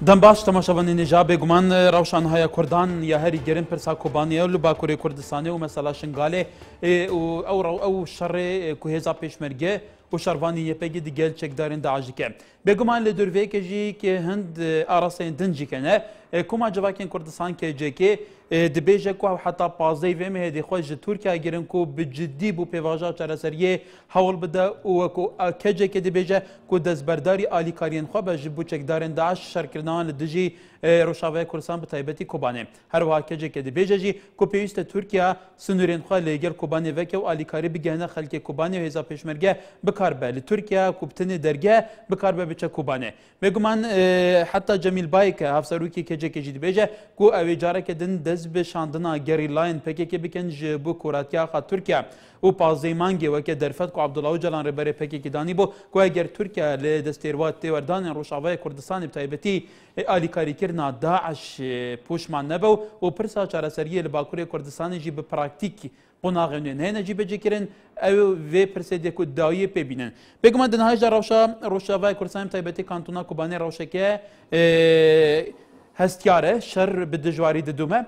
دم باش تماشاوان نجاب گمان روشن های کردان یا هری گرم پر ساکوبانی و باکوری کردستانی و مثلا شنگاله او شر کوهزا پیشمرگه و شروانی یپگی دیگل چکدارن داعش که بگمان لدروی که جی که هند آراسین دنجی کنه کما جواکین کردستان که جی که دبیجه کو حتی پازدی و مهدی خوش ترکیه گرن کو بجدی بو پیواژا چرسریه حول بده و کو کجه که دبیجه کو دزبرداری آلی کارین خو به جبو چکدارن داعش شرکردان لدجی روشاوی کردستان به تایبتی کوبانه هر وها کجه که دبیجه جی کو پیوست ترکیه سنورین خو لگر کوبانه و که آلی کاری بگهنه خلک کوبانه و هزا پیشمرگه بکاربه لترکیه کوبتن درگه بکاربه بچه کوبانه بگمان حتی جمیل بایک هفسروکی کجه که جدی بیجه کو اویجاره که دن دز به شاندنا گریلاین پکی که بکن جبو کوراتیا خا ترکیه و پازیمانگی و که درفت کو عبدالله جلان ربری پکی که دانی بو کو اگر ترکیه لدستیروات تیوردان روشاوی کردستان بتایبتی آلی کاری کرنا داعش پوشمان نبو و پرسا چارەسەریە لە باکووری کوردستانی به پراکتیک قۆناغێنێن هەیە نەجی بەجێکردن ئەو وێ پرسێدێک و داویە پێبینن بێگومان دنهایژە ڕۆژاوای کوردستانی تایبەتی کانتونا کوبانێ ڕەوشەکە هستیاره شر به دجواری ددومه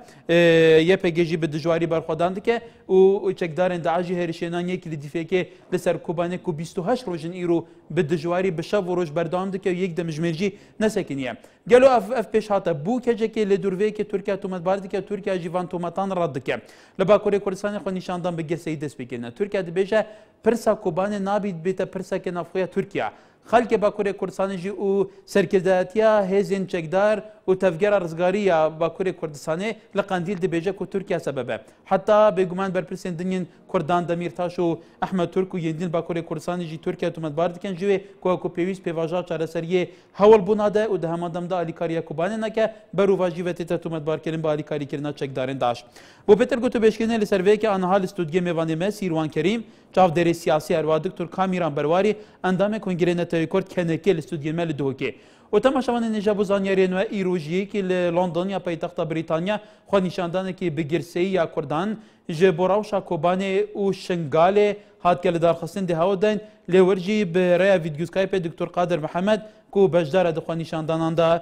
یه پیگیجی به دجواری برخوردند که او چکدارن داعشی هرشینان یک لیدیفه که لسر کوبانه کو 28 روزن ایرو به دجواری به شب و روز برداند که یک دمجمرجی نسکنیه گلو اف پیش هاته بو که که لدوروی که ترکیه تومت بارد که ترکیه جیوان تومتان رد که لباکوری کردستان خو نشاندان به گرسه دست بگیرن ترکیه دبیجه پرسا کوبانه نابید بیت پرسا که نافخویا ترکیه خلک باکوری کردستان جی او سرکرداتیا هزین چکدار و تفجير رزقارية باكوري كردستاني لقنديل دبيجة كو تركيا سببه حتى بيجمان برپرسين دنين كردان دميرتاش و احمد تركو يندين باكوري كردستاني جي تركيا تومت بارد كان جوي كو بيويس بيواجا چارەسەریە هول بوناده و ده همادم دا الیکاریا کوبانه نکه برو واجی وتیتا تومت بار کردن با الیکاری کردن چکدارن داش و پتر گوتو بشکنه لسروی که آنها استودیو میوانی مه سیروان کریم چاو دری سیاسی اروا دکتور کامیران برواری اندام کنگره نتایکورد کنکه استودیو مل دوکه و تماشاوان نجابو زانیارین و ایروژی که لندن یا پایتخت بریتانیا خو نشاندان که بگرسی یا کردان جبوراوشا کوبانه و شنگاله هات که لدارخستن ده هودن لورجی به رای ویدیو سکایپ دکتور قادر محمد کو بجدار دخو نشاندانان دا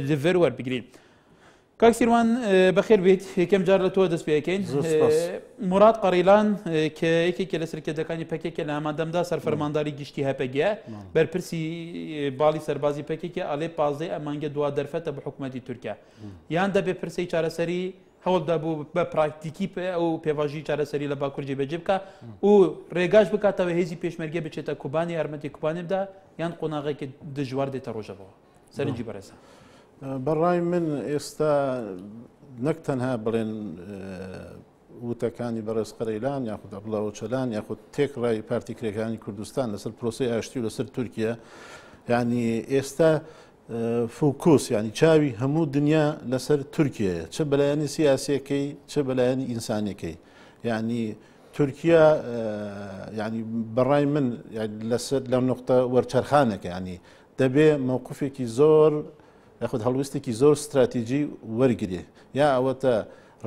لور ور بگیرید کاک سیروان بخیر بید یکم جار لتو دست بیاکین مراد قریلان که یکی که لسر که دکانی پکی که لامادم دا سرفرمانداری گشتی هپگیه بر پرسی بالی سربازی پکی که علی پازده امانگ دوا درفت به حکومتی ترکیه یان دا به پرسی چارەسەری هەوڵ دابوو بە پراکتیکی ئەو پێواژی چارەسەری لە باکوور جێبەجێ بکە و ڕێگاش بکاتەوە هێزی پێشمەرگە بچێتە کوبانی یارمەتی کوبانی بدا یان قۆناغێکی دژوار دێتە ڕۆژەوە سەرنجی بەڕێزە بەڕای من ئێستا نەک تەنها بڵێن وتەکانی بەڕێز قەرەیلان یاخود عەبدوڵڵا ئۆچەلان یاخود تێکڕای پارتیکرێکانی کوردستان لەسەر پرۆسەی ئاشتی و لەسەر تورکیا یعنی ئێستا فوکوس یعنی چاوی هەموو دنیا لەسەر تورکیایە چه بەلایەنی سیاسیەکەی چه بەلایەنی ئینسانیەکەی یعنی تورکیا یعنی بەڕای من لەسەر لەم نقطە وەرچەرخانێکە یعنی دەبێ مووقفێکی زۆر یاخود هەڵویستێکی زۆر استراتیژی وەرگێ یا ئەوەتە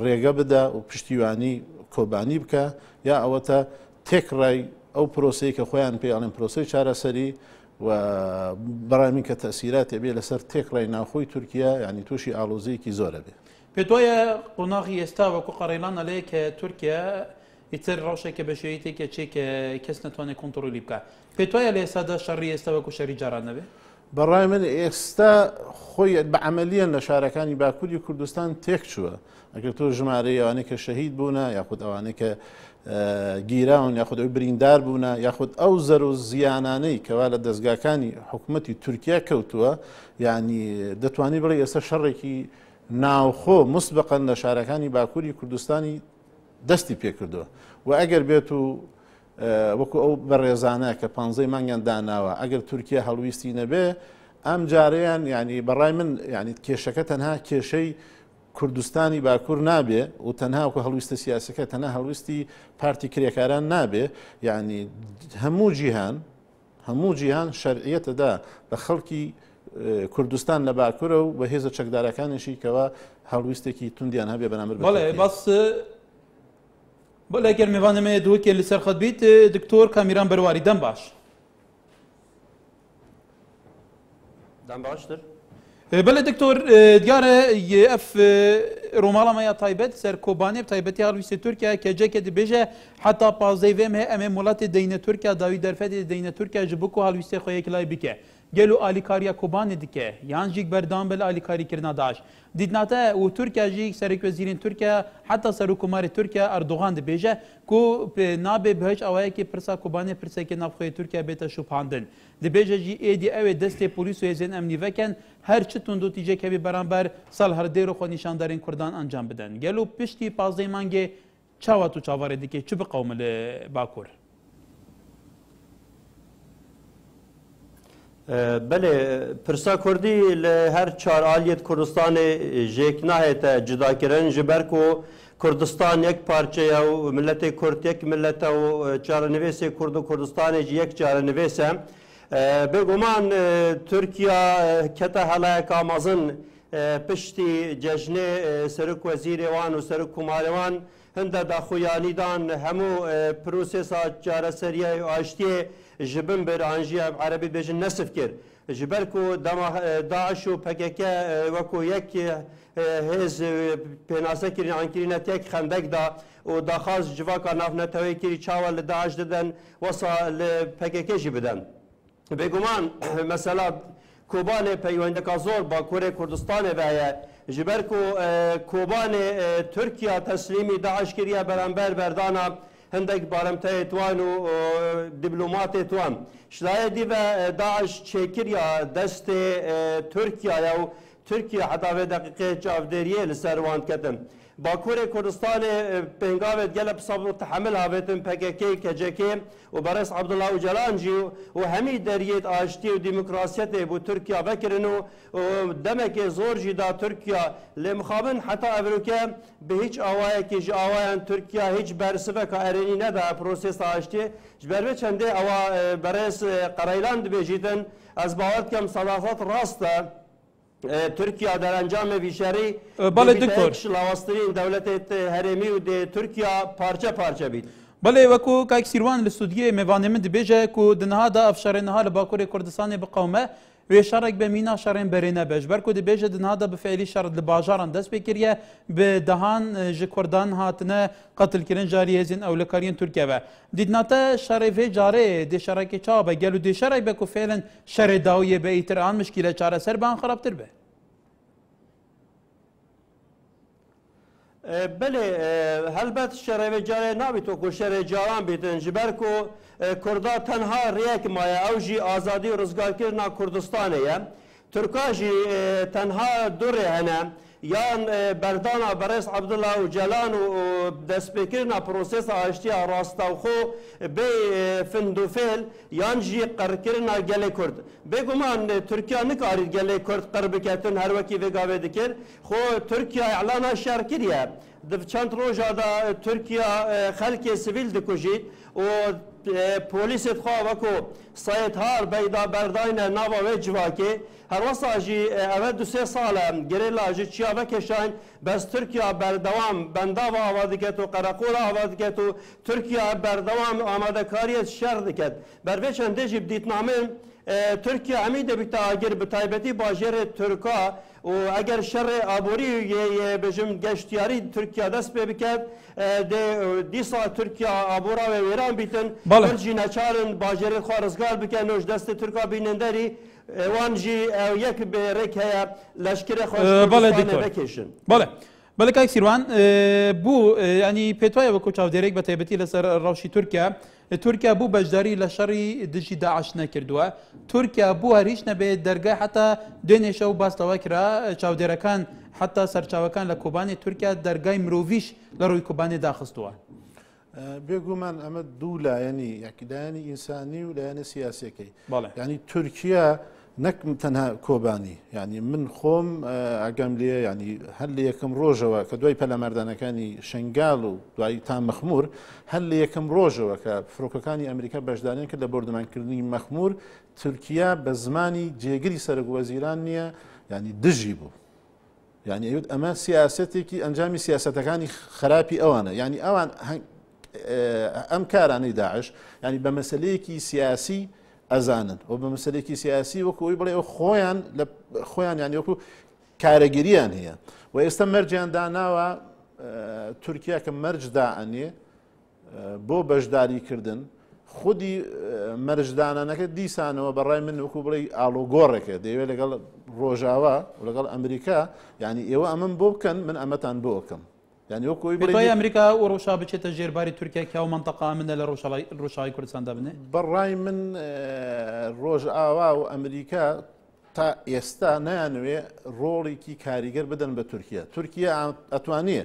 ڕێگە بدە و پشتیوانی کۆبانی بکە یا ئەوەتە تێکڕای ئەو پرۆسەی کە خۆیان پێڵێن پرۆسەی چارەسەری و بەڕای من کە تەسیرات بێ لەسەر تێکڕای ناوخۆی تورکیا یعنی تووشی ئاڵۆزەیەکی زۆرە بێ پێ وایە قۆناغی ئێستا وەکو قەڕێلان ئەلەیە کە تورکیا ئیتر ڕەوشێکە بە شێوەیەکە چێکە کەس نەتوانێت کۆنتڕۆلی بکە پێ وایە لە ئێستادا شەڕی ئێستا وەکو شەری جاران نەبێ بەڕای من ئێستا خۆی بە عەمەلیەن لە شارەکانی باکووری کوردستان تێک چووە ئەگەر تۆ ژمارەی ئەوانەی کە شەهید بوونە یاخود ئەوانەی کە گیراون یاخود ئەو بریندار بوونە یاخود ئەو زەر و زیانانەی کەوا لە دەستگاکانی حکوومەتی تورکیا کەوتووە یعنی دەتوانی بڵێ ئێستا شەڕێکی ناوخۆ مسبقەن لە شارەکانی باکووری کوردستانی دەستی پێکردووە و ئەگەر بێت و وەکو ئەو بەڕێزانە کە 15 مانگیان داناوە ئەگەر تورکیا هەڵویستی نەبێ ئەم جارەیان ینی بەڕای من ینی کێشەکە تەنها کێشەی کوردستانی باکوور نابێ و تەنها وەکو هەڵویستە سیاسەکە تەنها هەڵویستی پارتی کرێکاران نابێ یعنی هەموو جیهان شەرعیەتەدا بە خەڵکی کوردستان لە باکوورە و بە هێزە چەکدارەکانیشی کەەوە هەڵویستێکی توندیان هەبێ بەنامبەر بەڵێ ئەگەر میوانەمە دووەکێ لەسەر خەت بیت دکتۆر کامیران بەرواری دەم باش دەم باشتر بله دکتۆر دیارە ئەف ڕۆماڵەمەیە تایبەت سەر کۆبانێ تایبەتی هەڵویستی تورکیا کێجێکێ دەبێژە حتا پازەی vêm هەیە ئەمێ وڵاتی دەینە تورکیا داوی دەرفەتی دەینە تورکیا ji bo ku هەڵویستێ خۆ یەک لای بکە گەل و ئالیکاریە کۆبانێ دکە یان ژیک بەردام بە لە ئالیکاریکردنا داعش دیتناتە و تورکیا ژیک سەرکوێزیرین تورکیا حتا سەرۆکوماری تورکیا ئەردوغان دەبێژە ku nabê bi hiç awayekê pirsa Kobanê pirsekê navxweyê Tirkiye bête şûphandin. Dibêje jî êdî ew ê destê polîs û hêzên emnî vekin her çi tund û tîjekevî beramber sal herdêr û xwe nîşandarên Kurdan encam bidin. Gelo piştî pazdê mangê çawa tu çavarê dike çi biqewme li Bakur? بله پرسا کردی هر چهار آلیت کردستان جیک نهایت جدا کردن جبر کو کردستان یک پارچه و ملت کرد یک ملت و چارنویس کرد و کردستان یک چارنویسه بگمان ترکیه کتا حلای کامازن پشتی جشن سرک وزیر وان و سرک کماروان هنده دا خویانی دان همو پروسیسا چاره سریه و آشتی جبن بر آنجی عربی بجن نصف کرد جبر کو داعش و PKK وکو یک هز پناسه کردن آنکرینه تک خندق دا و داخاز جواکا نافنتوی کری چاوال داعش دادن وصا PKK جی بدن بگمان مثلا کوبان پیوندکا زور با کوره کردستان وایه جبر کو کوبان ترکیه تسلیمی داعش کریه برانبر بردانا هندك بارمتي توان و دبلومات توان شلاية دي داعش تشكريا دست تركيا يو تركيا حتى في دقيقة جافديرية لسروان كتم باكوري كردستان بنغاوت جلب صبر تحمل هافتن PKK KCK وبرس عبد الله وجلان جي وهمي دريت آشتي وديمقراطية بو تركيا بكرنو ودمك زور جدا تركيا لمخابن حتى أفريقيا بهيج آوايا كي جي آوايا تركيا هيج برسفة كأريني ندا بروسيس آشتي جبربه چنده أوا برس قريلان بيجيتن از باور كم صلاحات راسته Türkiye در انجام ویشری بله دکتور شلاوسترین دولت هرمی و ده ترکیه پارچه پارچه بید بله وکو کاک سیروان لستودیه میوانه من دبیجه کو دنها دا افشارنها لباکور کردستان بقومه و شارک به مینا شارن برینه بش برکو دبیجه دنها دا بفعلی شارد لباجاران دست بکریه به دهان جکردان هاتنه قتل کرن جاری هزین اولکارین ترکیه و دیدناتا شارفه جاره دی شارک چابه گلو دی شارک بکو فعلا شر داویه به ایتر آن مشکله چاره سر بان خرابتر به بله هلبت شرع جاره نبیتو که شرع جاران بیتن جبر کو کردا تنها ریک مایه او جی آزادی و رزگار کرنا کردستانه یه ترکا جی تنها دوره هنه یان بردانا برس عبدالله و جلان و دست بکرنا پروسیس آشتی راستا و خو بی فندوفیل یان جی قرکرنا گله کرد بگو من ترکیه نکاری گله کرد قرب کتن هر وکی وگاوه دکر خو ترکیه اعلانا شهر کریه دف چند روزا دا ترکیه خلک سیویل دکوشید و پولیس خواه وکو سایت هار بیدا برداین ناوا و جواکی هر وسا جی اول دو سه ساله گریلا جی چیا بکشان بس ترکیه بردوام بنداو آواد کتو قراقور آواد کتو ترکیه بردوام آماده کاریت شر دکت بر وچن دیجی بدیت نامه ترکیه امیده بیتا اگر بتایبتی باجر ترکا و اگر شر آبوری بجم گشتیاری ترکیه دست بکد دیسا ترکیه آبورا و ویران بیتن برجی نچارن باجر خوارزگار بکن نوش دست ترکا بینندری وان جی یک برک هیا لشکر خوشترستانه بکشن بله کاک سیروان بو یعنی پیتوای وکو چاودێرێک بە تایبەتی لەسەر ڕەوشی تورکیا بوو بەشداری لە شەڕی دژی داعش نەکردووە تورکیا بوو هەریش نەبێت دەرگای حتا دوێنێ شەو باستەوە کرا چاودێرەکان حتا سەرچاوەکان لە کۆبانی تورکیا دەرگای مرۆڤیش لە ڕووی کۆبانێ داخستووە بێگومان ئەمە دوو لایەنی یەکدایانی ئینسانی و لایەنە سیاسەکەی ینی تورکیا نەک تەنها کۆبانی ینی من خۆم ئەگەم لێ ینی هەر لە یەکەم ڕۆژەوە کە دوای پەلەمەردانەکانی شنگال و دوای تا مەخمور هەر لە یەکەم ڕۆژەوە کە فڕۆکەکانی ئەمریکا بەشداریان کرد لە بەردەمانکردنی مەخمور تورکیا بە زمانی جێگری سەرۆکوەزیران نییە ینی دژی بوو ینی ئەوت ئەمە سیاسەتێکی ئەنجامی سیاسەتەکانی خراپی ئەوانە ینی ئەوان ئەم کارانەی داعش ینی بە مەسلەیەکی سیاسی ئەزانن و بە مەسلەیەکی سیاسی وەکوی بڵێ خۆیان ینی وەکو کارەگیریان هەیە و ئێستا مەرجیان داناوە تورکیا کە مەرج دائەنێ بۆ بەشداریکردن خودی مەرجدانانەکە دیسانەوە بەڕای من وەکو بڵێ ئالۆگۆڕێکە دەیەوێت لەگەڵ ڕۆژاوا و لەگەڵ ئەمریکا ینی ئێوە ئەمەم بۆ بکەن من ئەمەتان بۆ بکەم ینی وەکوی بڵێ ئەمریکا و ڕۆژا بچێتە ژێرباری تورکیا کیا و منتەقا منە لە ڕۆژاوی کوردستاندا بنێ بەڕای من ڕۆژئاوا و ئەمریکا تا ئێستا نایانوێ ڕۆڵێکی کاریگەر بدەن بە تورکیا تورکیا ئەتوانێ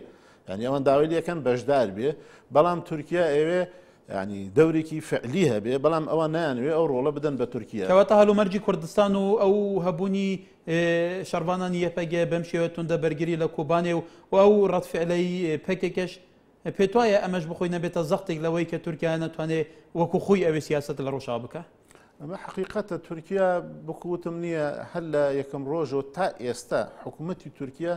ینی ئەوەن داوای لەکەن بەشدار بێ بەڵام تورکیا ئێوێ ینی دەورێکی فعلی هەبێ بەڵام ئەوە نایانوێ ئەو ڕۆڵە بدەن بە تورکیا کەواتە هەلومەرجی کوردستان و ئەو هەبوونی شەڕبانانی یەپەگێ بەم شێوە توندە بەرگری لە کوبانێ و ئەو ڕەتفعلەی پێکێکش پێت وایە ئەمەش بخۆی نەبێتە زەختێک لەوەی کە تورکیا نەتوانێت وەکو خۆی ئەوێ سیاست لە ڕۆژاوا بکە ئەمە حقیقەتە تورکیا بکوتم نییە هەر لە یەکەم ڕۆژەوە تا ئێستا حکوومەتی تورکیا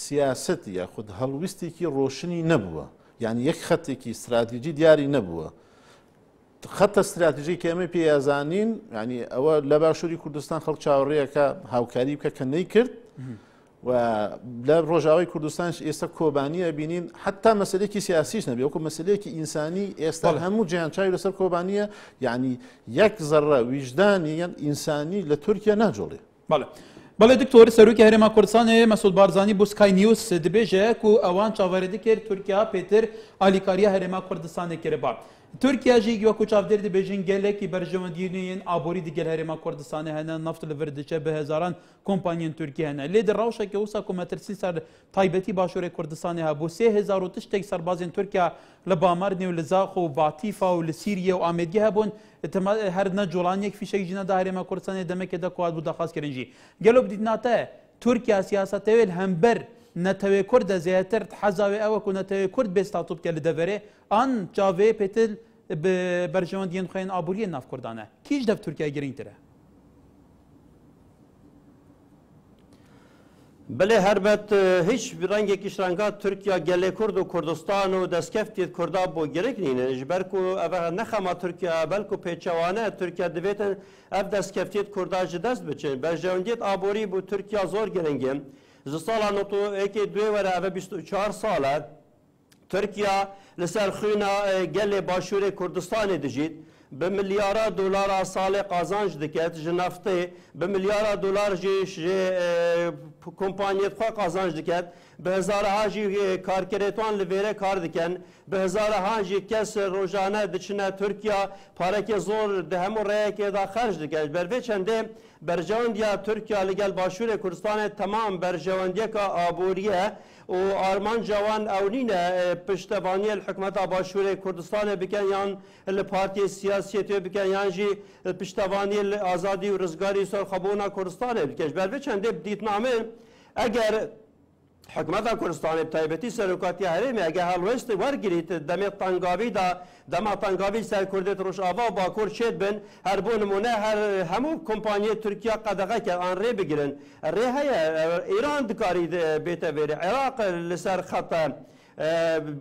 سیاسەتی یاخود هەڵویستێکی ڕۆشنی نەبووە یعنی یەک خەتێکی استراتیژی دیاری نەبووە خەتە استراتیژی کە ئەمە پێیازانین ینی ئەوە لە باشووری کوردستان خەڵک چاوەڕێیەکە هاوکاری بکە کە نەیکرد و لە ڕۆژاوای کوردستانش ئێستا کۆبانیە بینین حتا مەسلەیەکی سیاسیش نەبێ وەکو مەسلەیەکی ئینسانی ئێستا هەموو جیانچاوی لەسەر کۆبانیە یعنی یەک زەڕە ویژدانی یان ئینسانی لە تورکیا ناجۆڵێ بەڵێ دکتۆر سەرۆکی هەرێما کوردستانی مەسعود بارزانی بۆ سکای نیوز دەبێژە و ئەوان چاوەڕێ دەکرد تورکیا پێتر ئالیکاریە هەرێما کوردستانی کرێبار تورکیاژی وەکو چاودێر دەبێژین گەلێکی بەرژەوەندیین ئابووری دیگەل هەرێما کوردستانی هەنە نفت لە وردەچە بە هەزاران کۆمپانیین تورکی هەنە لێ دڕاوشێکی وسا کۆمەترسی سەر تایبەتی باشووری کوردستانی هەبوو 3000 تشتێک سەربازین تورکیا لە بامەرنێ و لە زاخ و باتیفا و لە سیریە و ئامێدگی هەبوون هەر نە جوڵانیەک فیشێک ژینەدا هەرێما کوردستانی دەمەکێدا کوات بوو داخوازکردنجی گەلۆ بدیتناتە تورکیا سیاسەتەوێت هەمبەر نەتەوێ کوردە زیاتر حەزاوێ ئەوەکو نەتەوێ کورد بێستاتوب بکە لە دەڤەرێ ئان چاوێ پێتر بەرژەوەندیین خوێن ئابووریە ناف کوردانە کیش دەف تورکیا گرنگترە بلێ هەربەت هیچ ڕەنگێکی شرانگا تورکیا گەلێ کورد و کوردستان و دەستکەفتێت کوردا بۆ گرنگ نینە ji ber ku ev nexema Tirkiya belku pêçewane Tirkiya divêtin ev destkeftiyet Kurda ji dest biçin berjewendiyet aborî bû Tirkiya zor giring e ji sala ekê duê were ev 24 sal e Tirkiya li ser xwîna gelê başûrê Kurdistanê dijît bi milyara dolara salê qazanc diket ji neftê bi milyara dolar jî kompanyiyet xwe qazanc diket bi hezaraha jî karkerêtwan li vêre kar dikin bi hezaraha jî kes rojane diçine Tirkiya pareke zor di hemû rêyekê da xerc dike ji ber vê çendê berjewendiya Tirkiya li gel başûrê Kurdistanê temam berjewendiyeka aborî و آرمانجا وان اونینه پشتوانی الحکومت باشوری کردستان بکن یان الپارتی سیاسیتی بکن یان جی پشتوانی آزادی و رزگاری سر خبونا کردستان بکن بر چنده دیتنامه اگر حکومت کردستان تایبەتی سەرۆکاتی هەرێمی ئەگە هەڵوێستی وەرگریت دەمێت تەنگاوی دا دەما تەنگاوی سەر کوردێت ڕۆژئاوا و باکوور چێت بن هەر بۆ نمونە هەر هەموو کۆمپانیای تورکیا قەدەغەکە ئان ڕێ بگرن ڕێ هەیە ئێران دکاری بێتە وێرە عێراق لەسەر خەتە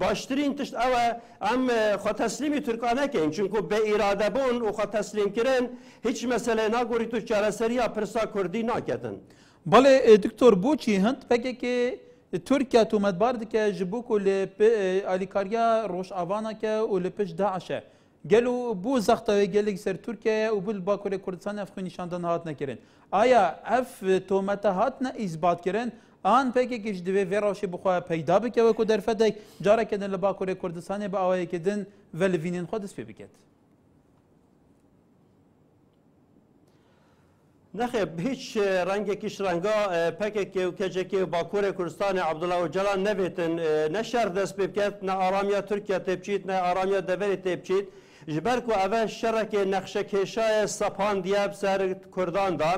باشترین تشت ئەوە ئەم خۆتەسلیمی تورکانەکەین چونکو بە ئیرادە بوون و خۆتەسلیمکردن هیچ مەسەلەی ناگۆریت و چارەسەریە پرسا کوردی ناکەتن بەڵێ دکتۆر بۆچی هەند پەکێکێ تورکیا تومەتبار دکە ji bo ku li alîkariya Rojavayeke û li pişt Daişe gel û bû zextewê gelek ser Tirkiye û bil Bakurê Kurdistanê ev xwe nîşandan hat nekirin. Aya ev tomete hatine îzbatkirin an pekekî ji divê vê rewşê bixwe peyda bike wekû derfedek careke din li Bakurê Kurdistanê bi awayekê din ve li vînên xwe dest pê biket. نخب هیچ رنگێکی شرنگا پەکێکی و کەجێکی باکوورێ کوردستانی عەبدوڵڵا ئۆجەلان نەبێتن نە شەر دەست پێ بکات نە ئارامیە تورکیا تێبچیت نە ئارامیە دەڤەری تێبچیت ji ber ku ev şerekê nexşekêşayê sepandiye ser Kurdan da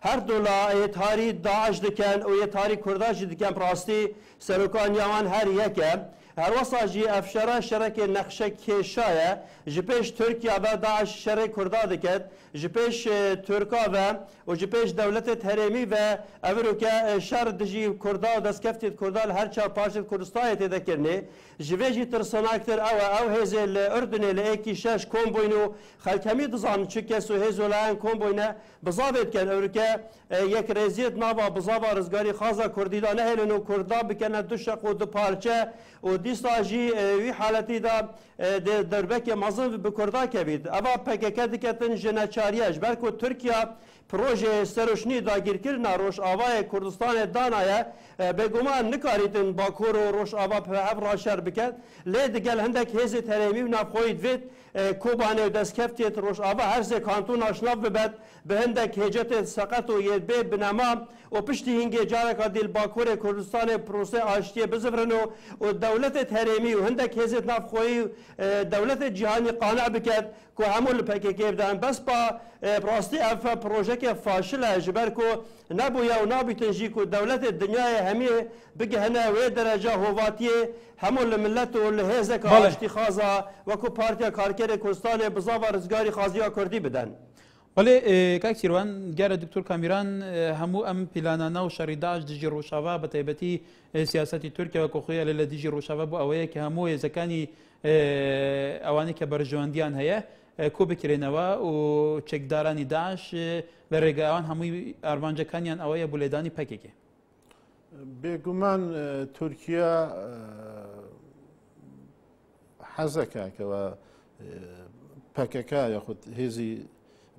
her dola êtharî Daeş dikin û êtharî Kurda jî dikin rastî serokaniya wan her yeke هەروەسا ژی ئەفشەرە شەرەکێ نەخشە کێشایە ji pêş Tirkiye ve Daeş şerê Kurda diket ji pêş Türka ve û ji pêş dewletê herêmî ve ev şer dijî Kurda û destkeftê Kurda li her çar parçê Kurdistanê tê dekirinê ji vê jî tirsanaktir ew ew hêzê li Ürdünê li êkî şeş komboyn û xelk hemî dizanin çi kes û hêzolayên komboyne bizavê dikin ewrike yekrêziyet nava bizava rizgarî xaza Kurdî da nehêlin û Kurda bikene du şeq û du parçe û dîsta jî wî haletî da derbekê mezin bi Kurda kevît eva PKK diketin ji neçariye ji ber ku Tirkiye proje seroşnî dagîrkirina Rojavayê Kurdistanê danaye bêguman nikarîtin Bakur û Rojava hev raşer biket lê digel hindek hêzê terêmî û navxweyî divêt Kobanê û destkeftiyê Rojava her sê kantûn aşnav bibet bi hindek hêcetê seqet û yêdbê binema û piştî hingê careka dîl Bakurê Kurdistanê prosê aştiyê bizivrin û dewletê herêmî û hindek hêzê navxweyî dewletê cîhanî qane biket ku hemû li PKK bidin bespa rastî ev projeke faşil e ji ber ku nebûye û nabîtin jî ku dewletê dinyayê hemî bigihine wê derece hovatiyê hemû li millet û li hêzeka aştî xaza wekû Partiya Karkerê Kurdistanê bizava rizgarî xaziya Kurdî bidin. بەڵێ کاک سیروان گەرە دکتۆر کامیران هەموو ئەم پیلانانە و شەڕی داعش دژی ڕۆژاوا بە تایبەتی سیاسەتی تورکیا وەکو خۆیە لە دژی ڕۆژاوا بۆ ئەوەیە کە هەموو هێزەکانی ئەوانەی کە بەرژەوەندیان هەیە کۆ بکرێنەوە و چێکدارانی داعش لە ڕێگاوان هەمووی ئارمانجەکانیان ئەوەیە بۆ لێدانی پەکێکێ بێگومان تورکیا حەزەکەکەوە PKK یاخود هێزی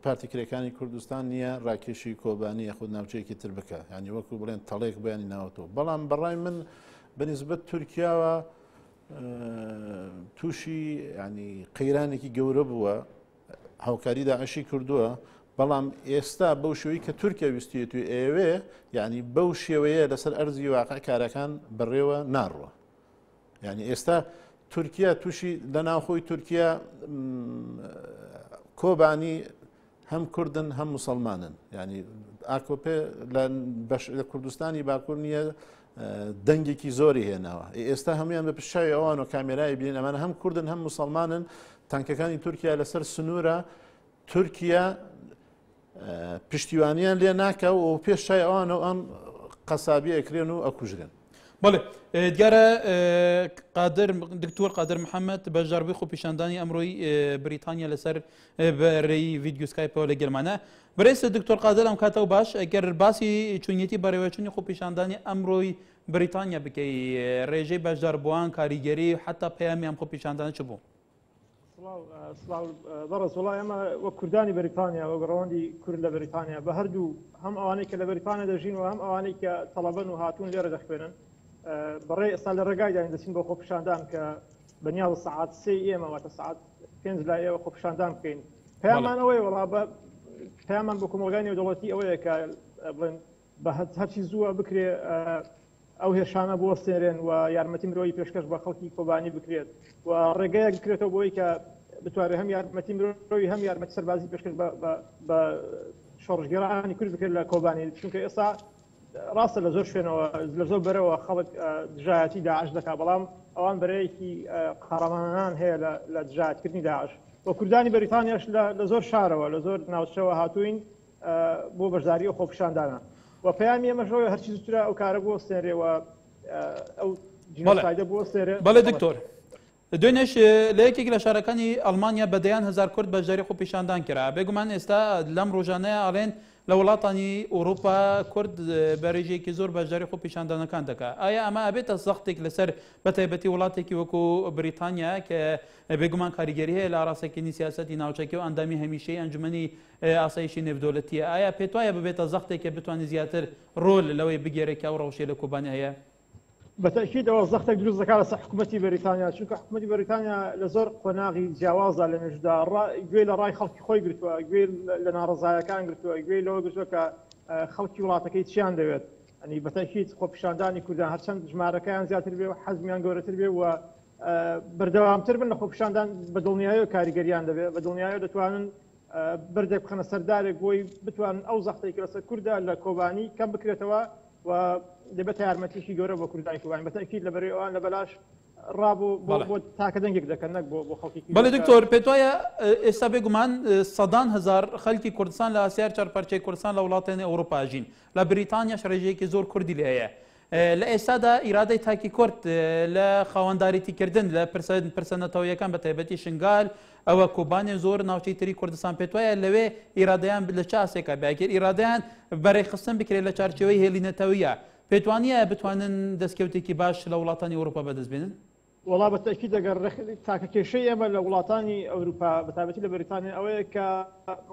پارتیکرەکانی کوردستان نییە ڕاکێشی کۆبانی یاخود ناوچەیەکی تر بکە ینی وەکو بڵێن تەڵێک بەیانی ناوەتەوە بەڵام بەڕای من بەنسبەت تورکیاوە تووشی ینی قەیرانێکی گەورە بووە هاوکاری داعشی کردووە بەڵام ئێستا بەو شێوەی کە تورکیا ویستیە توی ئێوێ ینی بەو شێوەیە لەسەر ئەرزی واقع کارەکان بڕێوە ناڕوە ینی ئێستا تورکیا تووشی لە ناوخۆی تورکیا کۆبانی هەم کوردن هەم مسلمانن ینی ئاکۆپێ لە کوردستانی باکوور نییە دەنگێکی زۆری هێناوە ئێستا هەمویان بە پشاوی ئەوان و کامێرای بینین ئەمانە هەم کوردن هەم مسلمانن تانکەکانی تورکیا لەسەر سنوورە تورکیا پشتیوانیان لێ ناکە و پێش شای ئەوان و ئەم قەسابی ئەکرێن و ئەکوژرێن بەڵێ دیارە دکتۆر قادر محەممەد بەژاربووی خۆپیشاندانی ئەمڕۆی بریتانیا لەسەر بەڕێی ڤیددیو سکایپەوە لەگەلمانە بەڕێستە دکتۆر قادر ئەم کاتەوە باش ئەگەر باسی چونیەتی بەڕێوەچوونی خۆپیشاندانی ئەمڕۆی بریتانیا بکەی ڕێژەی بەشداربووان کاریگەری حتا پەیامی ئەم خۆپیشاندانە چ بوو؟ بەڕێز وڵای ئەمە وە کوردانی بریتانیا وە ڕەوەندی کورد لە بریتانیا بە هەردوو هەم ئەوانەی کە لە بریتانیا دەژین و هەم ئەوانەی کە تەڵەبن و هاتوون لێرە دەخوێنن بەڕێ ئێستا لە ڕێگایدان دەچین بۆ خۆپیشاندان کە بەنیاز سعات سێ ئێمە واتە سعات 5 لای ئێوە خۆپیشاندان بکەین پەیامان ئەوەیە وەڵا بە پەیامان بۆ کۆمەلگانی دەوڵەتی ئەوەیە کە بڵێن بە هەرچی زووە بکرێ ئەو هێشانە بۆ سێرێن و یارمەتی مرۆیی پێشکەش بە خەڵکی کۆبانی بکرێت و ڕێگەیە بکرێتەوە بۆی کە بتوانێت هەم یارمەتی مرۆیی هەم یارمەتی سەربازی پێشکەش بە شۆڕژگەرانی کورد بکرێت لە کۆبانی چونکە ئێستا ڕاستە لە زۆر شوێنەوە لە زۆر بەرەوە خەڵک دژایەتی داعش دەکا بەڵام ئەوان بەرەیەکی قەڕەمانان هەیە لە دژایەتکردنی داعش و کوردانی بەریتانیاش لە زۆر شارەوە لە زۆر ناوچەوە هاتوین بۆ بەشداری و خۆپیشاندانە و پەیامی ئەمەشەوەی هەرچی زووترە ئەو کارە بۆ سێنرێەوە ئەو جینۆسایدە بۆ سێرێ بەڵێ دکتۆر دوێنێش لە یەکێک لە شارەکانی ئەڵمانیا بەدەیان هزار کورد بەشداری خۆپیشاندان کرا بێگومان ئێستا لەم ڕۆژانەیە ئاڵێن لە وڵاتانی ئوروپا کورد بەڕێژەیەکی زۆر بەشداری خۆپیشاندانەکان دەکات ئایا ئەمە ئەبێتە زەختێک لەسەر بەتایبەتی وڵاتێکی وەکو بریتانیا کە بێگومان کاریگەری هەیە لە ئاراستەکردنی سیاسەتی ناوچەکە و ئەندامی هەمیشەی ئەنجومەنی ئاسایشی نێودەوڵەتیە ئایا پێت وایە ببێتە زەختێک کە بتوانێت زیاتر ڕۆل لەوەی بگێڕێت کە ئەو ڕەوشێ لە کۆبانی هەیە؟ بەتەکید ئەوە زەختێک دروست دەکات لەسەر حکوومەتی بەریتانیا چونکە حکوومەتی بەریتانیا لە زۆر قۆناغی جیاوازە لە نێژدا گوێ لە ڕای خەڵکی خۆی گرتووە گوێ لە ناڕزایەکان گرتووە گوێ لەوە گرتووە کە خەڵکی وڵاتەکەی چیان دەوێت ئەنی بەتەکید خۆپیشاندانی کوردان هەرچەند ژمارەکەیان زیاتر بێ و حەزمیان گەورەتر بێ و بەردەوامتر بن لە خۆپیشاندان بە دڵنیایی و کاریگەریان دەبێت بە دڵنیایی دەتوانن بردێک بخەنە سەردارێک بۆی بتوانن ئەو زەختەی کە لەسەر کوردە لە کۆبانی کەم بکرێتەوە و دەبێت یارمەتیشی گەورە بۆ کوردانی کوبانی بەتەکید لەبەرەوەی ئەوان لە بەلاش ڕابوو بۆ تاکە دەنگێک دەکەن نەک بۆ خەڵکی بەڵێ دکتۆر پێت وایە ئێستا بێگومان سەدان هزار خەڵکی کوردستان لە ئاسیار چارپەرچەی کوردستان لە وڵاتانی ئەوروپا ژین لە بریتانیاش ڕێژەیەکی زۆر کوردی لێ هەیە لە ئێستادا ئیرادەی تاکی کورد لە خاوەنداریتیکردن لە پرسەنەتەوەیەکان بە تایبەتی شنگال ئەوە کوبانی زۆر ناوچەی تری کوردستان پێت وایە لەوێ ئیرادەیان لە چاسێکە باکر ئیرادەیان بەڕێخستن بکرێت لە چارچەوەی هێلینەتەوەیە پێتوانیە بتوانن دەستکەوتێکی باش لە وڵاتانی ئەوروپا بەدەست بێنن وڵا بەتەکید ئەگەر تاکە کێشەی ئێمە لە وڵاتانی ئەوروپا بەتابەتی لە بریتانیا ئەوەیە کە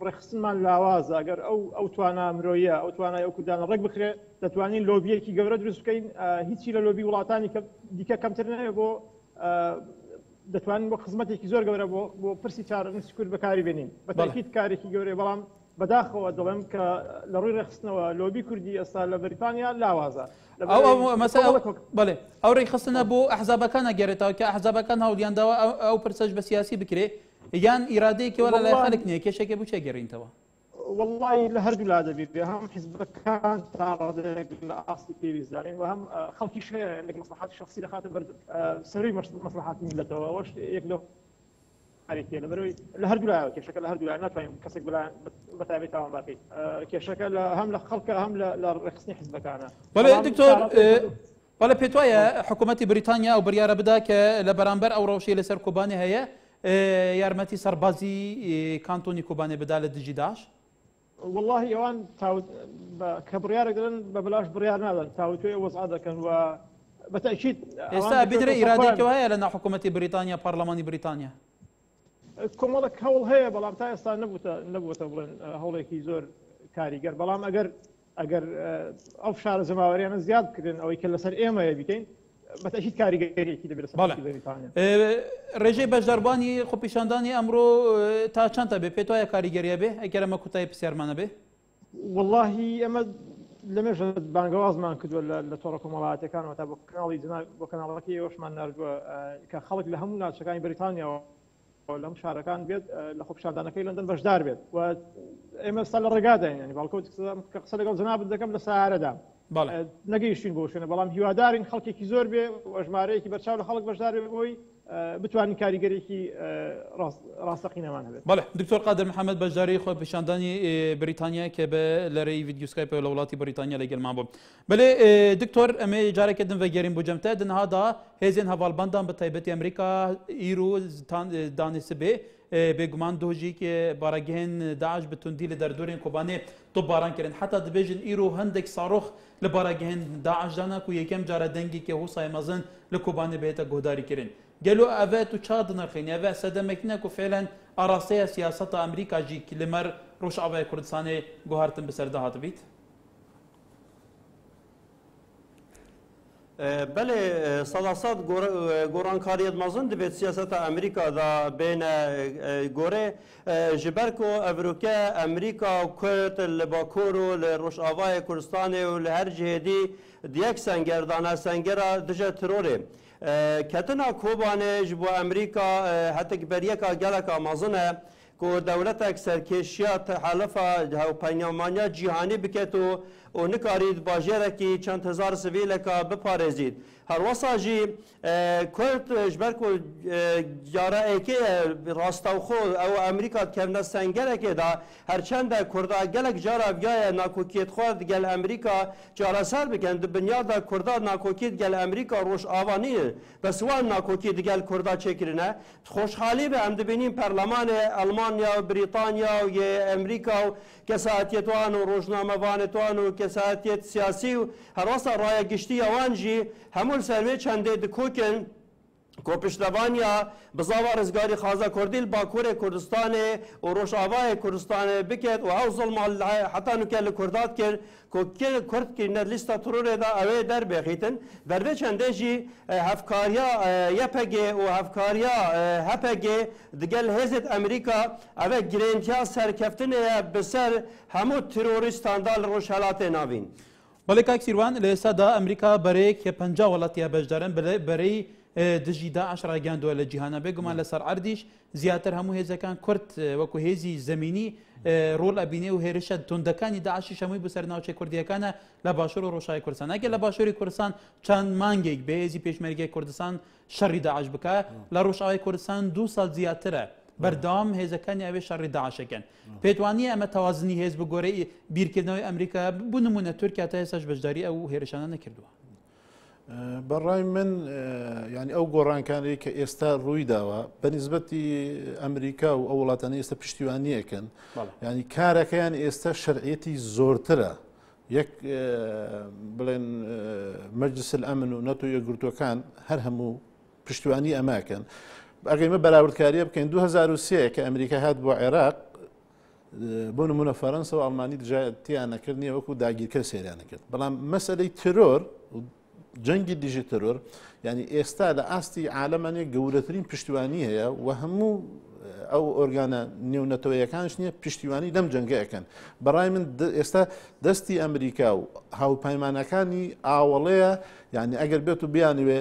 ڕێخستنمان لاوازە ئەگەر ئەو توانە مرۆیە ئەو توانای ئەو کوردانە ڕێک بخرێت دەتوانین لۆبیەکی گەورە دروست بکەین هیچی لە لۆبی وڵاتانی دیکە کەمتر نەیە بۆ دەتوانین بۆ خزمەتێکی زۆر گەورە بۆ پرسی چارەنووسی کورد بەکاری بێنین بەتەکید کارێکی گەورەیە بەڵام بەداخەوە دەڵێم کە لە ڕووی ڕێخستنەوە لۆبی کوردی ئێستا لە بریتانیا لاوازە بەڵێ ئەو ڕێخستنە بۆ ئەحزابەکان ئەگەرێتەوە کە ئەحزابەکان هەوڵیانداوە ئەو پرسەش بە سیاسی بکرێ یان ئیرادەیەکی وەرە لای خەڵک نییە کێشێکی بچێ گەڕینتەوە والله لە هەردوو لا دەبێت هەم حیزبەکان تا ڕادێک لە ئاستی پێویستدارین و هەم خەڵکی شێ لەگە مەسلحاتی شخصی دەخاتە سەروی مەسلحاتی میلەتەوە ئەوەش یەک لە هەرێکێ لەبەرەوەی لە هەردوو لایەوە کێشەکە لە هەردوو لای ناتوانین کەسێک بەتابێت تاوان باکەیت کێشەکە هەم لە خەڵکە هەم لە ڕێخستنی حیزبەکانە بەڵێ دکتۆر بەڵێ پێت وایە حکوومەتی بریتانیا ئەو بڕیارە بدا کە لە بەرامبەر ئەو ڕەوشەی لەسەر کوبانی هەیە یارمەتی سەربازی کانتۆنی کوبانێ بدا لە دژی داعش والله ئەوان کە بڕیارێک دەن بە بەلاش بڕیار نادەن تاوتوێ وەزع دەکەن و بەتەکید ئێستا بیدرە ئیرادێکی هەیە لە ناو حکوومەتی بریتانیا پارلەمانی بریتانیا کۆمەڵک هەوڵ هەیە بەڵام تا ئێستا نەبووتە بڵێن هەوڵێکی زۆر کاریگەر بەڵام ئەگەر ئەو شارە زەماوەریانە زیاد بکردن ئەوەی کە لەسەر ئێمەیە بکەین بەتەکید کاریگەریەکی دەبێت بریتانیا ڕێژەی بەشداربوانی خۆپیشاندانی ئەمڕۆ تا چەندە بێ پێت وایە کاریگەریە بێ ئەگەر ئەمە کوتای پرسیارمانە بێ واللهی ئەمە لەمێژ بانگەوازمان کردووە لە تۆڕە کۆمەڵایەتەکانەوە تا بۆ کەناڵەکەی ئەوشمان نردووە کە خەڵک لە هەموو ناوچەکانی بریتانیاەوە لەم شارەکان بێت لە خۆپیشاندانەکەی لەندەن بەشدار بێت و ئێمە ستا لە ڕێگاداین ینی باڵکەوت قسە لەگەڵ جەنابەت دەکەم لە سارەدا نەگەیشتین بۆ شوێنە بەڵام هیوادارین خەڵکێکی زۆر بێ و ژمارەیەکی بەرچاو لە خەڵک بەشدار بێ بۆی بتوانین کاریگەرێکی ڕاستەقینەمان هەبێت بەڵێ دکتۆر قادر محەممەد بەشداری خۆپیشاندانی بریتانیا کە بە لەرەی ڤیدیۆسکایپ لە وڵاتی بریتانیا لەگەڵمان بوو بەڵێ دکتۆر ئەمێ جارێکە دن بەگەرین بۆ جەمتە دنهادا هێزین هەواڵبندان بە تایبەتی ئەمریکا ئیرۆ دانیسە بێ بێگومان دۆژێکی بارەگەهێن داعش بتوندی لە دەردورین کۆبانێ تۆ بارانکردن حتا دەبێژن ئیرۆ هەندێک ساڕۆخ لە بارەگەهێن داعشدانا و یەکەم جارە دەنگێکی هوسای مەزن لە کۆبانێ بێتە گۆداریکردن گەلو ئەڤێت و چا دنەخین ئەڤێ سەدەمێکنەک و فێلەن ئاراستەیە سیاسەتە ئەمریکا ژی لەمەر ڕۆژئاوای کوردستانê گوهارتن بەسەردا هاتبیت بله صداصد گۆڕانکاریەت مەزن دەبێت سیاسەتە ئەمریکادا بینە گۆرێ ji ber ku Evrûke Amerîka Kurd li Bakur û li Rojavayê Kurdistanê û li her cihêdî diyek sengerdana sengera dije terorê ketina Kobanê ji bo Amerîka hetek beriyeka geleka mezin e ku dewletek serkêşiya helefa hewpeynamaniya cîhanî biket û nikarî bajêrekî çend hezar sivîleka biparêzît. Herwesa jî Kurd ji ber ku cara êkê rastewxo ew Amerîka dikevne sengerekê da herçende Kurda gelek cara viyaye nakokiyetxwe digel Amerîka çareser bikin di binyada Kurda nakokî digel Amerîka Rojavayê beswan nakokî digel Kurda çêkirine xoşhalî be em dibînin perlemanê Almanya, Britanya û yê Amerîka û kesatiyet wan û rojnamevanê wan û kesatiyet siyasî û herwasa rayegiştiya wan jî hemû servê çendê dikokin ku piştevaniya bizava rizgarî xaza Kurdî li Bakurê Kurdistanê û Rojavayê Kurdistanê biket û ew zilma heta nuke li Kurdat kir ku Kurd kirine lîsta terorê da ew ê derbêxîtin bervê çendê jî hevkariya YPG û hevkariya HPG digel hêzên Amerîka ev ê girêntiya serkeftinê ye bi ser hemû terorîstan da li Rojhilatê navîn. بەڵێ کاک سیروان لە ئێستادا ئەمریکا بەرەیەک 50 وڵاتیە بەشدارن بەرەی دژی داعش ڕاگەاندووە لە جیهانە بێگومان لەسەر عەردیش زیاتر هەموو هێزەکان کورد وەکو هێزی زەمینی ڕۆڵ ئەبینێ و هێرشە توندەکانی داعشی شەمووی بەسەر ناوچەی کوردیەکانە لە باشوور و ڕۆژاوی کوردستان ئەگەر لە باشووری کوردستان چەند مانگێک بە هێزی پێشمەرگەی کوردستان شەڕی داعش بکە لە ڕۆژاوی کوردستان 2 ساڵ زیاترە بەردەوام هێزەکانی ئەوێ شەڕی داعشەکەن پێتوانی ئەمە تەوازنی هێز بگۆرەی بیرکردنەوەی ئەمریکا بوو نمونە تورکیا تا ئێستاش بەشداری ئەو هێرشانە نەکردووە بەڕای من ینی ئەو گۆڕانکانی کە ئێستا ڕووی داوە بەنسبەتی ئەمریکا و ئەو وڵاتانی ئێستا پشتیوانیەکەن ینی کارەکەیان ئێستا شەرعەتی زۆرترە یەک بڵێن مەجلس ئەمن و نەتۆ یەکگرتوەکان هەر هەموو پشتیوانی ئەماکەن ئەگەیمە بەراوردکاریە بکەین 2023 کە ئەمریکا هات بۆ عێراق بۆ نمونە فەرەنسا و ئەڵمانی دژایەتیان نەکردنیە وەکو داگیرکە سێریان نەکرد بەڵام مەسەلەی ترۆر جەنگی دیژی ترۆر ینی ئێستا لە ئاستی عالەمانێک گەورەترین پشتیوانی هەیە و هەموو ئەو ئۆرگانە نێونەتەوەیەکانش نییە پشتیوانی لەم جەنگەکەن بەڕای من ئێستا دەستی ئەمریکا و هاوپەیمانەکانی ئاوەڵەیە یعنی ئەگەر بێت و بیانوێ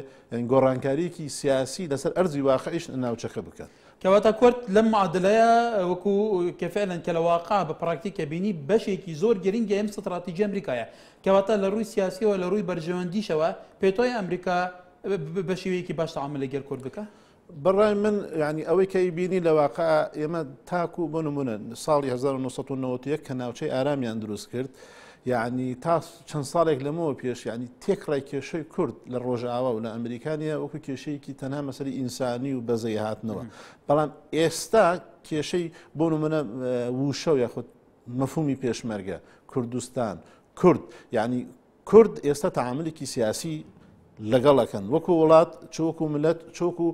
گۆڕانکاریکی سیاسی لەسەر ئەرزی واقعیش ناوچەکە بکەن کەواتە کورد لەم معادلەیە وەکو کەفێلەن کە لە واقع بە پراکتیکە بینی بەشێکی زۆر گرنگە ئەم ستراتیژی ئەمریکایە کەواتە لە ڕووی سیاسیەوە لە ڕووی بەرژەوەندیشەوە پێتۆی ئەمریکا بە شێوەیەکی باش تەعامل لەگەڵ کورد بکە بەڕای من ینی ئەوەی کەی بینی لە واقع ئێمە تاکو بۆ نمونە ساڵی 1990 کە ناوچەی ئارامیان دروست کرد یعنی تا چەند ساڵێک لەمەوە پێش ینی تێکڕای کێشەی کورد لە ڕۆژئاوا و لە ئەمریکانیە وەکو کێشەیەکی تەنها مەسەری ئینسانی و بەزەی هاتنەوە بەڵام ئێستا کێشەی بۆ نمونە وشە و یاخود مەفهومی پێشمەرگە کوردستان کورد یعنی کورد ئێستا تەعاملێکی سیاسی لەگەڵەکەن وەکو وڵات چۆکو ملەت چۆکو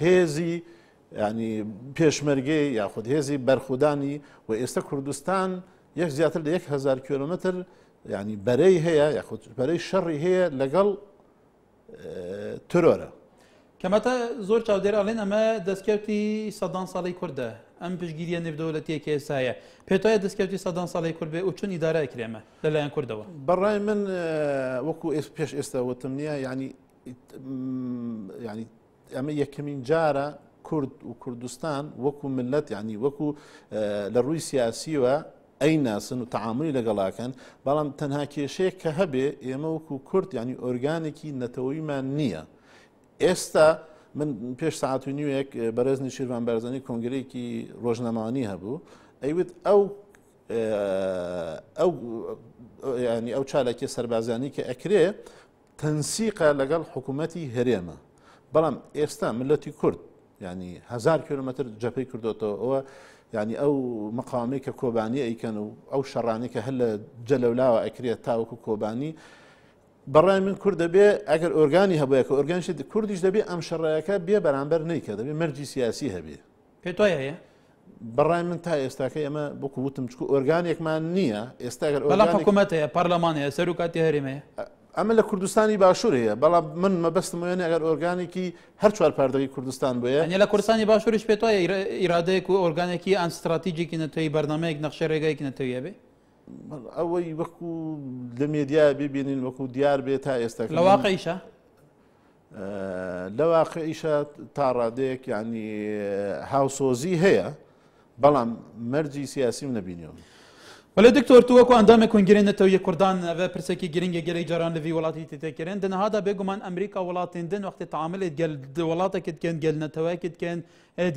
هێزی ینی پێشمەرگەی یاخود هێزی بەرخودانی و ئێستا کوردستان یەک زیاتر لە 1000 کیلومتر ینی بەرەی هەیە یاخود بەرەی شەڕی هەیە لەگەڵ ترۆرە کەمەتە زۆر چاودێراڵێن ئەمە دەستکەوتی سەدان ساڵی کووردە ئەم پشگیریە نێودەوڵەتیەکە ئێستایە پێتوایە دەستکەوتی سەدان ساڵی کورد بێ و چون ئیدارە کرێمە لەلایەن کوردەوە بەڕای من وەکو پێش ئێستا وتم نییە ینی ئەمە یەکەمین جارە کورد و کوردستان وەکو ملت ینی وەکو لە ڕووی سیاسیوە ئەی ناسن و تەعاملی لەگەڵاکەن بەڵام تەنها کێشەیە کە هەبێ ئێمە وەکو کورد ینی ئۆرگانێکی نەتەوەیمان نییە ئێستا من پێش ساعت و نیوەیەک بەرەزنی شیروان بەرزەنی کۆنگرەیەکی ڕۆژنەمانی هەبوو ئەیوت ینی ئەو چالێکی سەربازانی کە ئەکرێ تەنسیقە لەگەڵ حکوومەتی هەرێمە بەڵام ئێستا ملەتی کورد ینی 1000 کیلومتر جەپەی کردوتەوە ئەوە ینی ئەو مەقامی کە کۆبانی ئەیکەن و ئەو شەڕانی کە هەر لە جەلەولاوە ئەکرێت تاوەکو کۆبانی بەڕای من کورد دەبێ ئەگەر ئۆرگانی هەبووە کە ئۆرگانشی کوردیش دەبێ ئەم شەڕایەکە بێ بەرامبەر نەیکە دەبێ مەرجی سیاسی هەبێ پێتوای هەیە بەڕای من تا ئێستاکە ئەمە بۆکو وتم چکو ئۆرگانێکمان نییە ئێستا بەڵام حکوومەت هەیە پەرلەمانەیە سەرۆکاتی هەرێمەیە ئەمە لە کوردستانی باشوور هەیە بەڵام من مەبەستم وێنێ ئەگەر ئۆرگانێکی هەر چوار پاردەی کوردستان بۆیە لە کوردستانی باشووریش پێتوایە ئیرادەیەک و ئۆرگانێکی ئەن استراتیجیکی نەتەوەی بەرنامەیەک نەخشە ڕێگایەکی نەتەوەیە بێ ئەوەی وەکو لە مێدیا ببینین وەکو دیار بێت تا ئێستا لە واقعیشە لە واقعیشە تا ڕادەیەک ینی هاوسۆزی هەیە بەڵام مەرجی سیاسی و نەبینیەوە ولی دکتۆر تو وەکو ئەندامێک کنگرێنێتەوە کوردان ئەوە پرسێکی گرنگە گەلەی جاران لەوی وڵاتی تێتێکردن دنەهادا بێگومان ئەمریکا وڵاتێندن وەختی تعاملێت گەل وڵاتێکت کەن گەل نەتەوەیەکت کەن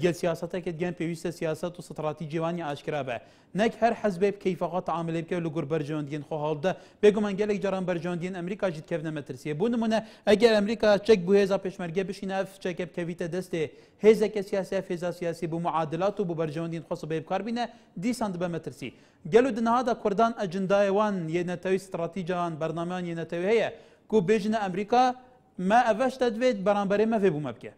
گەل سیاسەتێکت گەن پێویستە سیاسەت و ستراتیجیوانی ئاشکرا بە نەک هەر حەزبێ کەیفەقەت تعاملێ بکە لە گۆر بەرژەوەندین خۆ هەڵدە بێگومان گەلێک جاران بەرژەوەندین ئەمریکا ژیت کەفنە مەترسیە بوو نمونە ئەگەر ئەمریکا چەک بوو هێزا پێشمەرگە بشینە چەکە بکەویتە دەستێ هێزێکە سیاسە فێزا سیاسی بوو معادلات و بۆ بەرژەوەندین خۆسە بێ بکاربینە دیسان دبە مەترسی گەلو دنەهادا کوردان ئەجندایەوان یەنەتەوەی استراتیجیان بەرنامەیان یەنەتەوەی هەیە کو بێژنە ئەمریکا ما ئەڤەشتە دوێت بەرامبەرێ مەفێ بوومە بکە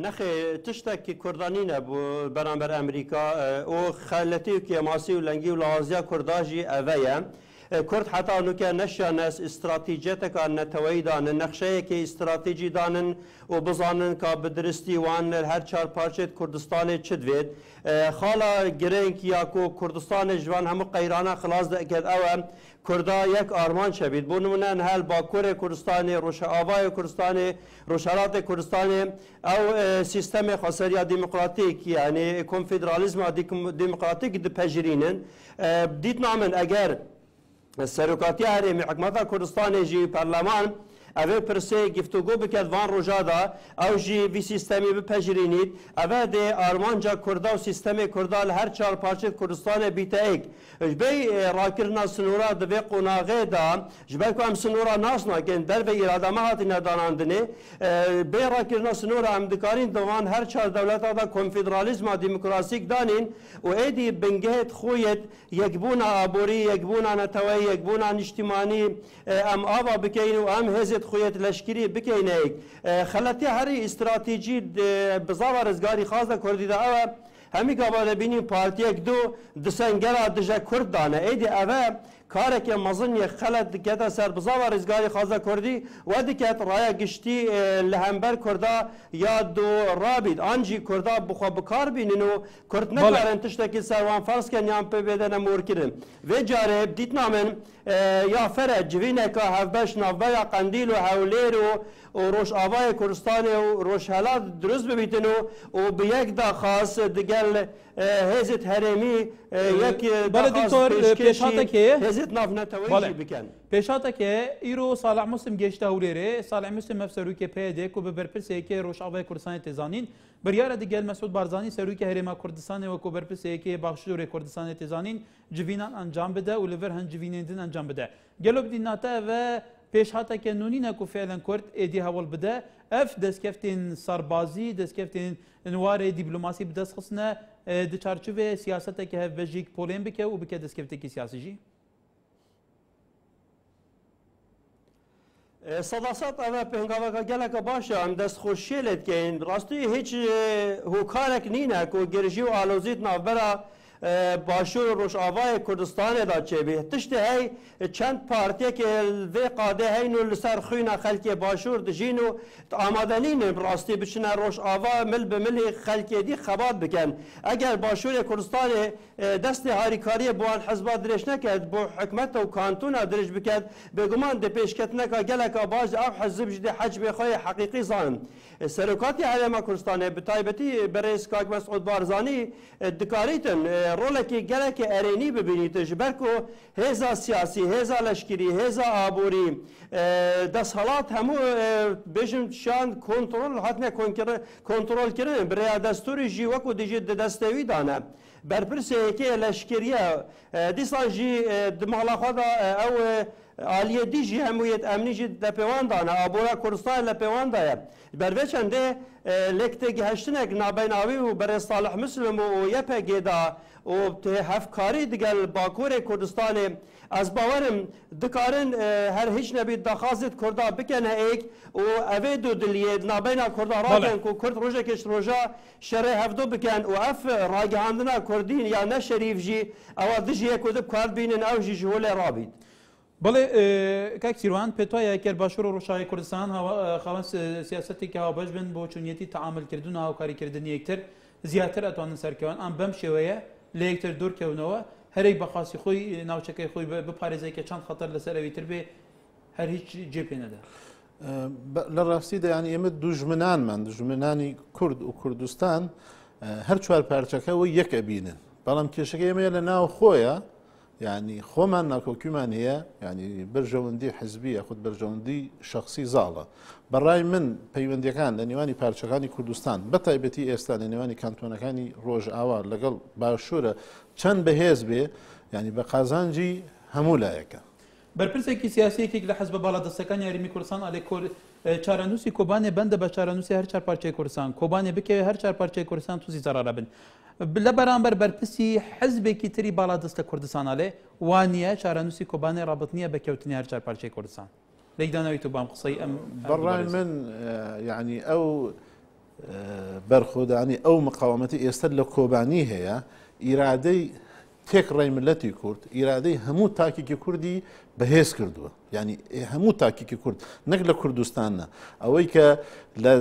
نەخێ تشتێکی کوردانینە بۆ بەرامبەر ئەمریکا ئەو خەلەتی و کێماسی و لەنگی و لاوازیا کورداژی ئەڤەیە كرد حتى أنو كان نشأ ناس استراتيجيتك أن نتوي دان النقشة كي استراتيجي دانن وبزانن كبدرستي وان هر چار پارچه کردستان چدوید خالا گرنگ یاکو کردستان جوان هم قیرانا خلاص دکد او کردا یک آرمان شبید بونمونن هل باکور کردستان روش آوای کردستان روشارات کردستان او سیستم خاصریا دموکراتیک یعنی کنفدرالیسم دموکراتیک دپجرینن دیت نامن اگر سرکاتی هرمی حکمت کردستان جی پارلمان اوه پرسه گفتگو بکد وان روژادا او جی وی سیستمی بپجرینید اوه ده آرمانجا کردا و سیستم کردا لهر چار پارچه کردستان بیتا ایک جبی راکرنا سنورا دوی قناغه دا جبی که ام سنورا ناسنا کن در به اراده ما هاتی نداناندنه بی راکرنا سنورا ام دکارین دوان هر چار دولتا دا کنفدرالیزم دموکراسیک دانین و ایدی بنگهت خویت یکبونا آبوری یکبونا نتوی یکبونا نجتمانی ام آبا بکین و ام هزت خویت لشکری بکینه خلطی هری استراتیجی بزاوار رزگاری خاصه کردی دا اوه همی گاباده بینیم پارتیک دو دسنگرا دجا کرد دانه ایدی اوه کاره که مزن یک خلط دکتا سر بزاوار رزگاری خاصه کردی و دکت رای گشتی لهمبر کرده یا دو رابید آنجی کرده بخوا بکار بینینو کرد نکارن تشتکی سروان فرس کن یان پی بیدن مور کرن و جاره دیت نامن یا فرد جوینه که هفبش نوبه یا قندیل و هولیر و روش آوای کردستان و روش هلات درست ببیتنو و به یک دا خاص دگل هزت هرمی یک دا خاص پیشکشی هزت ناف نتویجی بکن پیشاتا که ایرو صالح مسلم گشته هولیره صالح مسلم مفسرو که پیده که ببرپرسه که روش آوای کردستان تزانین بریاره دگل مسعود بارزانی سروی که هرما کردستان و که برپرسه که بخشور کردستان تزانین جوینان انجام بده و لور هن جوینندن انجام بده گلو بدیناتا و پیش هاتا که نونینا کو فعلا کرد ایدی هول بده اف دسکفتین سربازی دسکفتین نوار دیپلماسی بدست خصنا دچارچوب سیاسته که هف بجیک پولین بکه و بکه دسکفته کی سیاسی جی صداقت اوه پنگاوه گلک باشه ام دست خوشیلت که این راستی هیچ هوکارک نینه که گرژی و آلوزیت نافبرا باشور روش آوای کردستان دا چه بی تشت هی چند پارتی که وی قاده هی نو لسر خوینا خلکی باشور دجینو آمادنین راستی بچنه روش آوا مل به ملی خلکی دی خبات بکن اگر باشور کردستان دست هاریکاری بوان حزبات درش نکد بو حکمت و کانتون درش بکد بگمان ده پیشکت نکا گلک باز او حزب جدی حجم خوی حقیقی زانم سرکاتی حرم کردستان بتایبتی برئیس کاک مسعود بارزانی دکاریتن رولکی گلک ارینی ببینید جبرکو هزا سیاسی هزا لشکری هزا آبوری دست حالات همو بجم شان کنترل حتما کنترل کردن برای دستور جی وکو دیجی دستوی دانه برپرسه که لشکریه دیسان جی دماغ خدا او عالیه دیجی همویت امنی جی دپیوان دانه آبورا کردستان لپیوان دایه بروچنده لکته گهشتنک نابیناوی و برای صالح مسلم و یپگی دا و هفکاری دیگر باکور کردستان از باورم دکارن هر هیچ نبی دخواست کرده بکنه ایک و اوه دو دلیه نابینا کرده راکن که کرد روژه کش روژه شره هفدو بکن و اف راگهاندنا کردین یا نه شریف جی او دجیه کدب کرد بینن او جی جهول رابید بله کاک سیروان پتویا که باشور و روشای کردستان خواست سیاستی که باش بن با چونیتی تعامل کردن و کاری کردن یکتر زیاتر اتوان سرکوان ام بم شویه لیکتر دور کونوا هر یک بخاصی خوی ناوچکی خوی به پاریزی که چند خطر لسر ویتر به هر هیچ جیب نده لراستی ده یعنی امد دجمنان من دجمنانی کرد و کردستان هر چوار پارچکه و یک ابینن بلام کشکی میل ناو خویا يعني خومن ناكوكيمان هي يعني برجوندي حزبيه خد برجوندي شخصي زاله براي من بيوندي كان لنيواني بارشكاني كردستان بتايبتي استان لنيواني كانتونكاني روج اوار لقل باشوره چند بهزبه يعني بقازانجي همولايكا برپرسێکی سیاسیەکێک لە حەزب باڵا دەستەکانی یاریمی کوردستان ئەلێ چارەنووسی کۆبانێ بەندە بە چارەنووسی هەر چار پارچەی کوردستان کۆبانێ بکەوێ هەر چار پارچەی کوردستان تووسی زەرارە بن لە بەرامبەر بەرپرسی حەزبێکی تری باڵا دەستە کوردستان ئەلێ وانە چارەنووسی کۆبانێ ڕابط نییە بەکەوتنی هەر چار پارچەی کوردستان لەیدانەوەی تو بام قسەی ئەم بەڕای من يعني ئەو بەرخۆدانی ئەو مقاومەتی ئێستا لە کۆبانی هەیە ئیرادەی تێک ڕێی ملەتی کورد ئیرادەی هەموو تاکێکی کوردی بەهێز کردووە ینی هەموو تاکێکی کورد نەک لە کوردستانە ئەوەی کە لە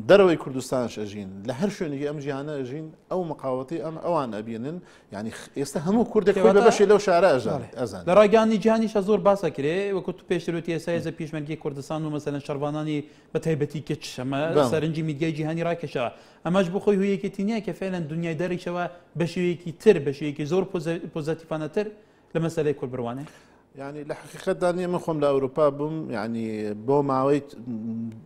دەرەوەی کوردستانش ئەژین لە هەر شوێنێکی ئەم ژیانە ئەژین ئەو مقاوەتی ئەم ئەوان ئەبینن ینی ئێستا هەموو کوردێک بە بەشی لەو شارە ئەزان لە ڕاگەانی جیهانیشە زۆر باسە کرێ وەکو تو پێشتروتی ئێستا پیشمەرگی کوردستان و مەسەلەن شەڕوانانی بە تایبەتی کچ ئەمە سەرنجی میدیای جیهانی ڕاکێشەوە ئەمەش بۆ خۆی هویەکێتی نییە کە فعلەن دنیای دەرێکەوە بە شێوەیەکی تر بە شێوەیەکی زۆر پۆزاتیفانەتر لە مەسەلەی کورد بڕوانێ يعني لحقيقة أني من خم لأوروبا بوم يعني بو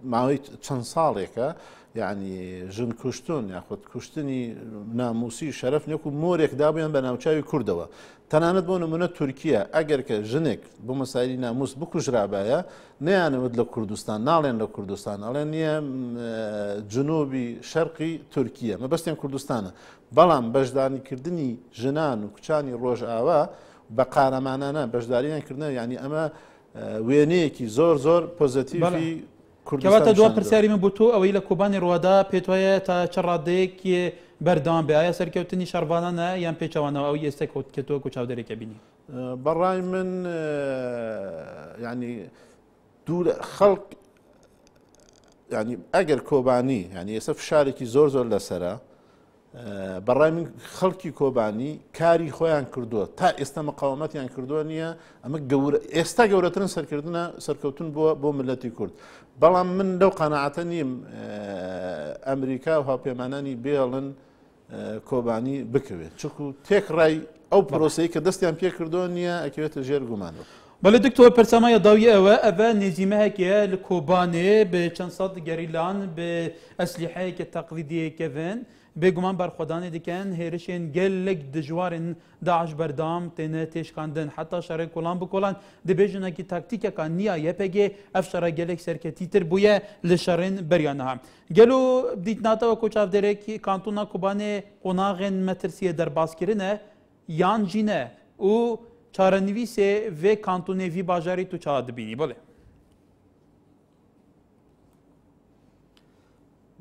ماويت چند ساڵێکە يعني ژن کوشتن یاخود کوشتنی ناموسی شەرەف نێک و مۆرێک دابیان بە ناوچاوی کوردەوە تەنانەت بۆ نمونە تورکیا ئەگەر کە ژنێک بۆ مەسایلی ناموس بکوژرابایە نەیانەوت لە کوردستان ناڵێن لە کوردستان ئەڵێن نییە جنوبی شەرقی تورکیا مەبەستیان کوردستانە بەڵام بەشداریکردنی ژنان و کچانی ڕۆژئاوا بە قارەمانانە بەشداریان یعنی ئەمە وێنەیەکی زۆر پۆزیتیڤی کەواتە دووە پرسیاری من بۆ تۆ ئەوەی لە کۆبانی ڕوادا پێت وایە تا چ ڕادەیەکی بەردەوام بێ ئایا سەرکەوتنی شەڕوانانە یان پێچەوانەوە ئەوی ئێستا کەوتکەوە و چاودێرێکە بینی بەڕای من ینی دوو خەڵک ینی ئەگەر کۆبانی ینی ئێستا فشارێکی زۆر لەسرە بەڕای من خەڵکی کۆبانی کاری خۆیان کردووە تا ئێستا مقاومەتیان کردووە نییە ئەمە ئێستا گەورەترن سەرکەوتن بۆ ملەتی کورد بەڵام من لەو قەناعەتە نیم ئەمریکا و هاوپەیمانانی بێڵن کۆبانی بکەوێت چکو تێک ڕای ئەو پرۆسەی کە دەستیان پێ کردووە نییە ئەکەوێتە ژێر گومانەوە بەڵێ دکتۆر پەرسەمایە داویە ئەوە نێزیمەیەکە لە کۆبانێ بە چەند سەد گەریلان بە ئەسلیحەیەکە تەقلیدیەکەڤن بێگومان بەرخۆدانێ دەکەن هێرشێن گەلێک دژوارن داعش بەردام تێنە تێشکاندن حتا شەڕێک کۆڵان بکۆڵان دەبێژنێکی تاکتیکەکان نییە یەپێگێ ئەف شەڕە گەلێک سەرکەتی تر بووە لە شەڕێن بەریانەها گەلو دیتناتەوە کۆچاودێرێکی کانتونا کوبانێ قۆناغێن مەترسیە دەرباسکردنە یان جینە و چارەنویسێ vê kantonê vî bajarî tu çawa dibînî bile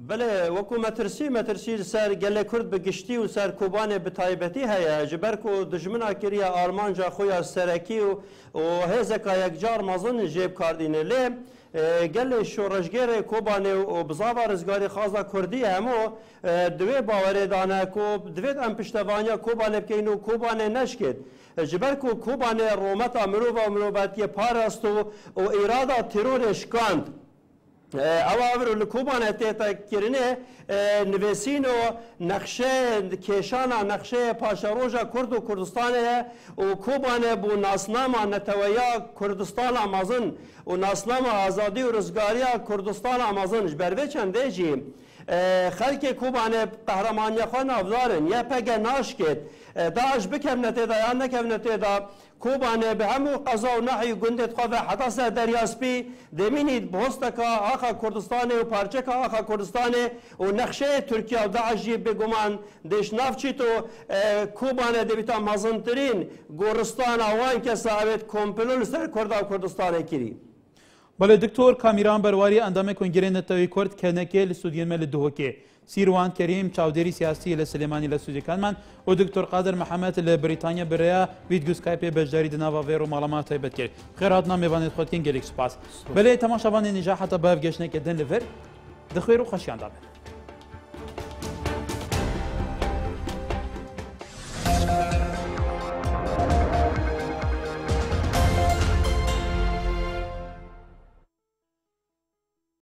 بله وەکو مەترسی سەر gelê Kurd bi giştî û ser Kobanê bi taybetî heye ji ber ku dijmina kiriye armanca xwe ya serekî û hêzeka yekcar mezin jê bikardîne lê gelê şoreşgerê Kobanê û bizava rizgarî xaza Kurdî hemû divê bawerê dane ku divêt em piştevaniya Kobanê bikeyn û Kobanê neşkêt ji ber ku Kobanê rometa mirova û mirovetiye parast û îrada terorê şikand ئەوە لە کۆبانە تێتەکردنێ نوێسین و نەخشە کێشانە نەخشەیە پاشەڕۆژە کورد و کوردستانەیە و کۆبانێ بوو ناسنامە نەتەوەیە کوردستان ئامازن و ناسنامە ئازادی و ڕزگاریە کوردستان ئامازنش بەرێ چەندێژی خەلکێ کۆبانێ قەهرەمانیەخوا ناودارن یە پەگە ناشکێت داعش بکەونە تێدا یان نەکەونە تێدا Kobanê bi hemû qeza û nehî gundê dixwaze heta ser deryaspî demînî bihosteka axa Kurdistanê û parçeka axa Kurdistanê û nexşeyê Tirkiye û Daeş jî bêguman dêşnavçît û Kobanê debîta mezintirîn goristana wan kesa evêt komplo li ser Kurda û Kurdistanê kirî. بەڵێ دکتۆر کامیران بەرواری ئەندامە کۆنگرێ نەتەوەی کورد کەنەکێ لە سوودیێنمە لە دهۆکێ سیروان کەریم چاودێری سیاسی لە سلێمانی لە سوودەکانمان و دکتۆر قادر محەممەد لە بریتانیا برەیە ویدگوسکایپێ بەشداری دناوا vêr و ماڵەما تایبەت کرد خێرهاتنا mêvanê xwedkên gelek spas بەلێ تەماشەوانê nîja heta bev geşneke din li vir dixwêr û xweşiyan dabin